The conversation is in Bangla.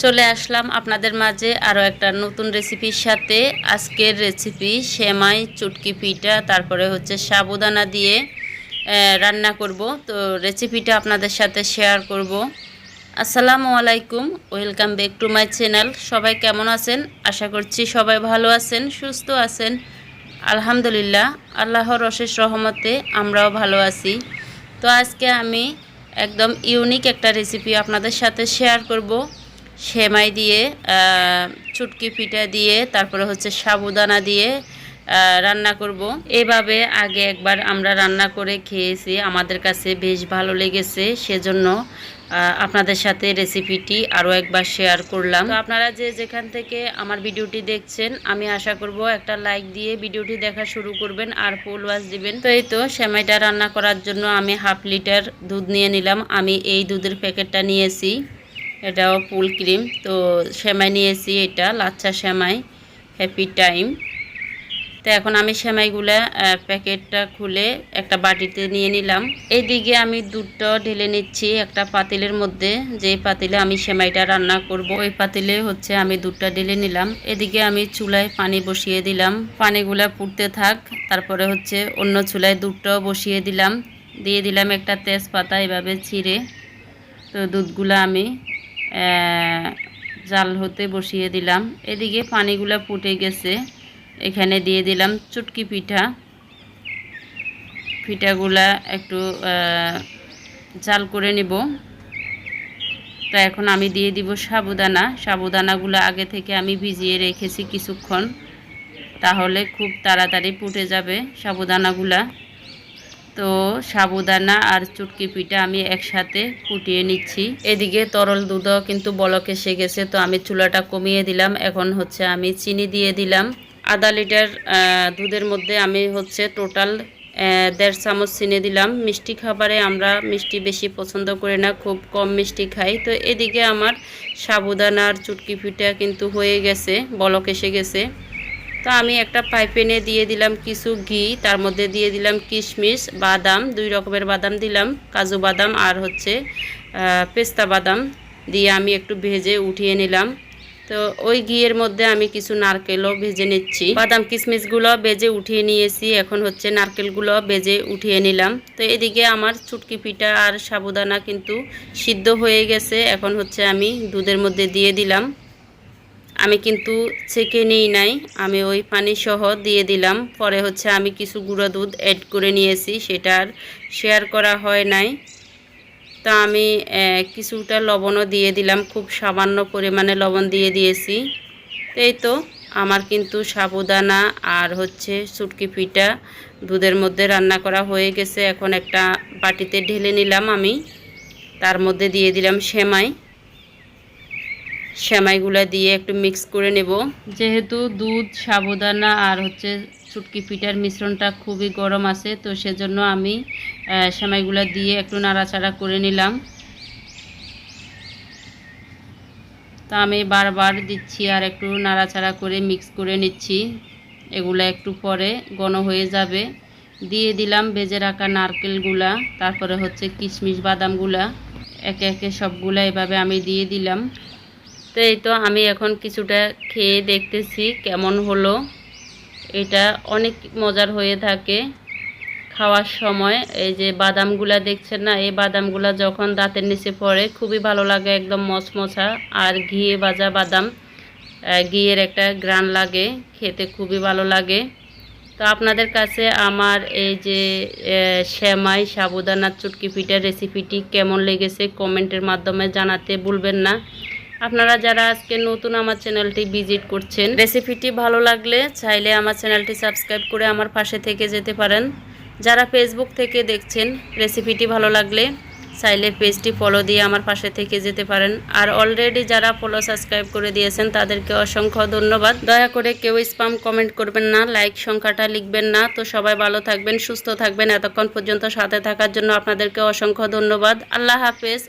চলে আসলাম আপনাদের মাঝে আরও একটা নতুন রেসিপির সাথে। আজকের রেসিপি সেমাই চুটকি পিঠা, তারপরে হচ্ছে সাবুদানা দিয়ে রান্না করব। তো রেসিপিটা আপনাদের সাথে শেয়ার করব। আসসালামু আলাইকুম, welcome back to my channel. সবাই কেমন আছেন? আশা করছি সবাই ভালো আছেন, সুস্থ আছেন। আলহামদুলিল্লাহ, আল্লাহর অশেষ রহমতে আমরাও ভালো আছি। তো আজকে আমি একদম ইউনিক একটা রেসিপি আপনাদের সাথে শেয়ার করব। সেমাই দিয়ে, চুটকি পিঠা দিয়ে, তারপরে হচ্ছে সাবুদানা দিয়ে রান্না করব। এভাবে আগে একবার আমরা রান্না করে খেয়েছি, আমাদের কাছে বেশ ভালো লেগেছে, সেজন্য আপনাদের সাথে রেসিপিটি আরও একবার শেয়ার করলাম। তো আপনারা যে যেখান থেকে আমার ভিডিওটি দেখছেন, আমি আশা করব একটা লাইক দিয়ে ভিডিওটি দেখা শুরু করবেন আর ফুল ওয়াচ দিবেন। তো এই তো সেমাইটা রান্না করার জন্য আমি হাফ লিটার দুধ নিয়ে নিলাম। আমি এই দুধের প্যাকেটটা নিয়েছি, এটাও ফুল ক্রিম। তো সেমাই নিয়েছি, এটা লাচ্ছা সেমাই হ্যাপি টাইম। তো এখন আমি সেমাইগুলা প্যাকেটটা খুলে একটা বাটিতে নিয়ে নিলাম। এইদিকে আমি দুধটা ঢেলে নিচ্ছি একটা পাতিলের মধ্যে। যে পাতিলে আমি সেমাইটা রান্না করব, ওই পাতিলে হচ্ছে আমি দুধটা ঢেলে নিলাম। এদিকে আমি চুলায় পানি বসিয়ে দিলাম, পানিগুলা ফুটতে থাক। তারপরে হচ্ছে অন্য চুলায় দুধটাও বসিয়ে দিলাম, দিয়ে দিলাম একটা তেজপাতা এভাবে ছিঁড়ে। তো দুধগুলা আমি জাল হতে বসিয়ে দিলাম। এদিকে পানিগুলা ফুটে গেছে, এখানে দিয়ে দিলাম চুটকি পিঠা। পিঠাগুলা একটু জাল করে নিব। তো এখন আমি দিয়ে দিব সাবুদানা। সাবুদানাগুলো আগে থেকে আমি ভিজিয়ে রেখেছি কিছুক্ষণ, তাহলে খুব তাড়াতাড়ি ফুটে যাবে সাবুদানাগুলা। তো সাবুদানা আর চুটকি পিঠা আমি একসাথে ফুটিয়ে নিচ্ছি। এদিকে তরল দুধও কিন্তু বলক এসে গেছে, তো আমি চুলাটা কমিয়ে দিলাম। এখন হচ্ছে আমি চিনি দিয়ে দিলাম। আধা লিটার দুধের মধ্যে আমি হচ্ছে টোটাল 1.5 চামচ চিনি দিলাম। মিষ্টি খাবারে আমরা মিষ্টি বেশি পছন্দ করি না, খুব কম মিষ্টি খাই। তো এদিকে আমার সাবুদানা আর চুটকি পিঠা কিন্তু হয়ে গেছে, বলক এসে গেছে। তো আমি একটা পাইপেনে দিয়ে দিলাম কিছু ঘি, তার মধ্যে দিয়ে দিলাম কিশমিশ, বাদাম, 2 রকমের বাদাম দিলাম, কাজু বাদাম আর হচ্ছে পেস্তা বাদাম দিয়ে আমি একটু ভেজে উঠিয়ে নিলাম। তো ওই ঘিয়ের মধ্যে আমি কিছু নারকেলও ভেজে নিচ্ছি। বাদাম কিশমিশগুলো ভেজে উঠিয়ে নিয়েছি, এখন হচ্ছে নারকেলগুলো ভেজে উঠিয়ে নিলাম। তো এদিকে আমার চুটকি পিঠা আর সাবুদানা কিন্তু সিদ্ধ হয়ে গেছে। এখন হচ্ছে আমি দুধের মধ্যে দিয়ে দিলাম। আমি কিন্তু ছেঁকে নিই নাই, আমি ওই পানি সহ দিয়ে দিলাম। পরে হচ্ছে আমি কিছু গুঁড়ো দুধ অ্যাড করে নিয়েছি, সেটা আর শেয়ার করা হয় নাই। তা আমি কিছুটা লবণও দিয়ে দিলাম, খুব সামান্য পরিমাণে লবণ দিয়ে দিয়েছি। এই তো আমার কিন্তু সাবুদানা আর হচ্ছে চুটকি পিঠা দুধের মধ্যে রান্না করা হয়ে গেছে। এখন একটা বাটিতে ঢেলে নিলাম আমি, তার মধ্যে দিয়ে দিলাম সেমাই। সেমাইগুলা দিয়ে একটু মিক্স করে নেব। যেহেতু দুধ, সাবুদানা আর হচ্ছে চুটকি পিঠার মিশ্রণটা খুবই গরম আছে, তো সেজন্য আমি সেমাইগুলা দিয়ে একটু নাড়াচাড়া করে নিলাম। তো আমি বারবার দিচ্ছি আর একটু নাড়াচাড়া করে মিক্স করে নিচ্ছি। এগুলা একটু পরে ঘন হয়ে যাবে। দিয়ে দিলাম ভেজে রাখা নারকেলগুলা, তারপরে হচ্ছে কিশমিশ বাদামগুলা, একে একে সবগুলা এভাবে আমি দিয়ে দিলাম। তো এই তো আমি এখন কিছুটা খেয়ে দেখতেছি কেমন হলো। এটা অনেক মজার হয়ে থাকে খাওয়ার সময়। এই যে বাদামগুলা দেখছেন না, এই বাদামগুলা যখন দাঁতের নিচে পড়ে খুবই ভালো লাগে, একদম মচমচা। আর ঘিয়ে ভাজা বাদাম, ঘিয়ের একটা ঘ্রাণ লাগে, খেতে খুবই ভালো লাগে। তো আপনাদের কাছে আমার এই যে সেমাই সাবুদানা চুটকি পিঠার রেসিপিটি কেমন লেগেছে কমেন্টের মাধ্যমে জানাতে ভুলবেন না। আপনারা যারা আজকে নতুন আমার চ্যানেলটি ভিজিট করছেন, রেসিপিটি ভালো লাগলে চাইলে আমার চ্যানেলটি সাবস্ক্রাইব করে আমার পাশে থেকে যেতে পারেন। যারা ফেসবুক থেকে দেখছেন, রেসিপিটি ভালো লাগলে চাইলে পেজটি ফলো দিয়ে আমার পাশে থেকে যেতে পারেন। আর অলরেডি যারা ফলো সাবস্ক্রাইব করে দিয়েছেন তাদেরকে অসংখ্য ধন্যবাদ। দয়া করে কেউ স্প্যাম কমেন্ট করবেন না, লাইক সংখ্যাটা লিখবেন না। তো সবাই ভালো থাকবেন, সুস্থ থাকবেন। এতক্ষণ পর্যন্ত সাথে থাকার জন্য আপনাদেরকে অসংখ্য ধন্যবাদ। আল্লাহ হাফেজ।